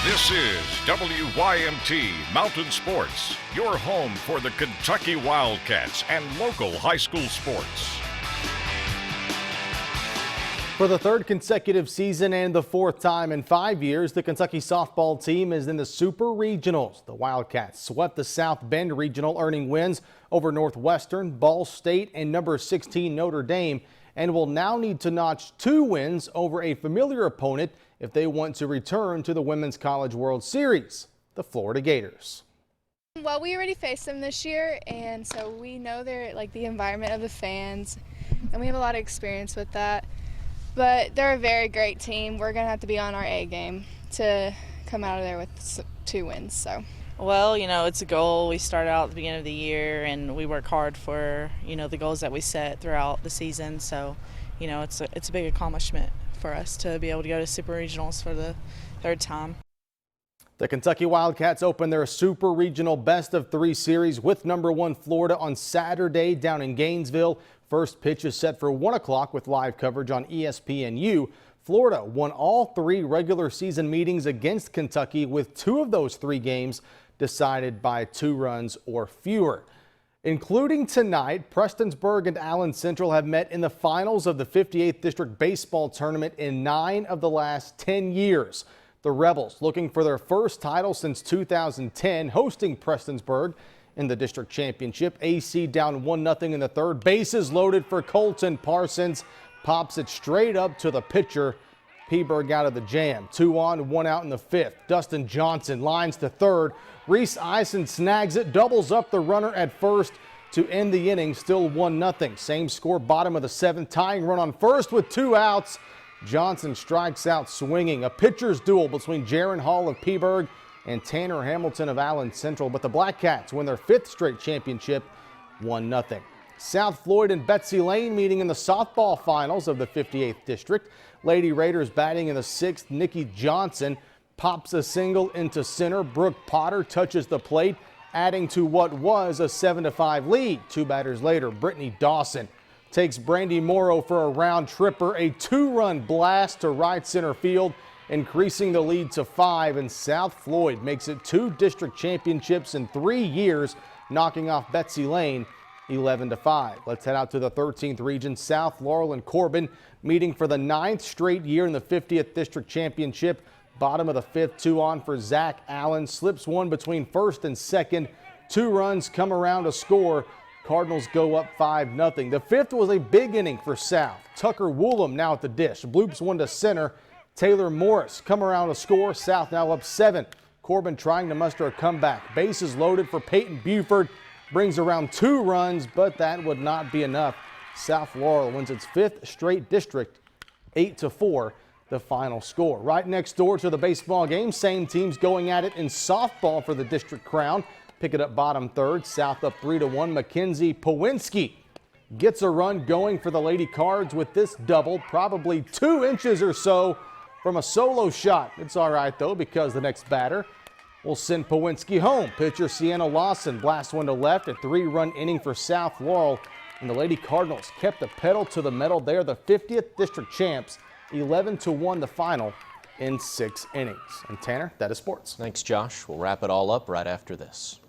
This is WYMT Mountain Sports, your home for the Kentucky Wildcats and local high school sports. For the third consecutive season and the fourth time in 5 years, the Kentucky softball team is in the Super Regionals. The Wildcats swept the South Bend Regional, earning wins over Northwestern, Ball State, and number 16 Notre Dame, and will now need to notch 2 wins over a familiar opponent if they want to return to the Women's College World Series, the Florida Gators. Well, we already faced them this year, and so we know they're like the environment of the fans, and we have a lot of experience with that. But they're a very great team. We're going to have to be on our A game to come out of there with 2 wins. So. Well, it's a goal. We started out at the beginning of the year, and we work hard for, the goals that we set throughout the season. So, it's a big accomplishment for us to be able to go to Super Regionals for the 3rd time. The Kentucky Wildcats open their Super Regional Best of 3 series with number 1 Florida on Saturday down in Gainesville. First pitch is set for 1 o'clock with live coverage on ESPNU. Florida won all 3 regular season meetings against Kentucky, with 2 of those 3 games decided by 2 runs or fewer. Including tonight, Prestonsburg and Allen Central have met in the finals of the 58th District Baseball Tournament in 9 of the last 10 years. The Rebels, looking for their first title since 2010, hosting Prestonsburg in the district championship. AC down 1-0 in the 3rd. Bases loaded for Colton. Parsons pops it straight up to the pitcher. Peberg out of the jam. 2 on, 1 out in the 5th. Dustin Johnson lines to 3rd. Reese Eisen snags it, doubles up the runner at 1st to end the inning. Still 1-0. Same score, bottom of the 7th. Tying run on 1st with 2 outs. Johnson strikes out swinging. A pitcher's duel between Jaron Hall of Peberg and Tanner Hamilton of Allen Central, but the Black Cats win their 5th straight championship, 1-0. South Floyd and Betsy Layne meeting in the softball finals of the 58th District. Lady Raiders batting in the 6th. Nikki Johnson pops a single into center. Brooke Potter touches the plate, adding to what was a 7-5 lead. 2 batters later, Brittany Dawson takes Brandy Morrow for a round tripper. A 2-run blast to right center field, increasing the lead to 5, and South Floyd makes it 2 district championships in 3 years, knocking off Betsy Layne 11-5. Let's head out to the 13th region. South Laurel and Corbin meeting for the 9th straight year in the 50th district championship. Bottom of the 5th, 2 on for Zach Allen. Slips one between 1st and 2nd. 2 runs come around to score. Cardinals go up 5-0. The 5th was a big inning for South. Tucker Woolham now at the dish. Bloops one to center. Taylor Morris come around to score. South now up 7. Corbin trying to muster a comeback. Bases loaded for Peyton Buford. Brings around 2 runs, but that would not be enough. South Laurel wins its 5th straight district, 8-4, the final score. Right next door to the baseball game, same teams going at it in softball for the district crown. Pick it up bottom 3rd. South up 3-1. Mackenzie Powinski gets a run going for the Lady Cards with this double, probably 2 inches or so from a solo shot. It's all right, though, because the next batter will send Powinski home. Pitcher Sienna Lawson blasts one to left. A 3-run inning for South Laurel, and the Lady Cardinals kept the pedal to the metal. They're the 50th district champs, 11-1 the final in 6 innings. And Tanner, that is sports. Thanks, Josh. We'll wrap it all up right after this.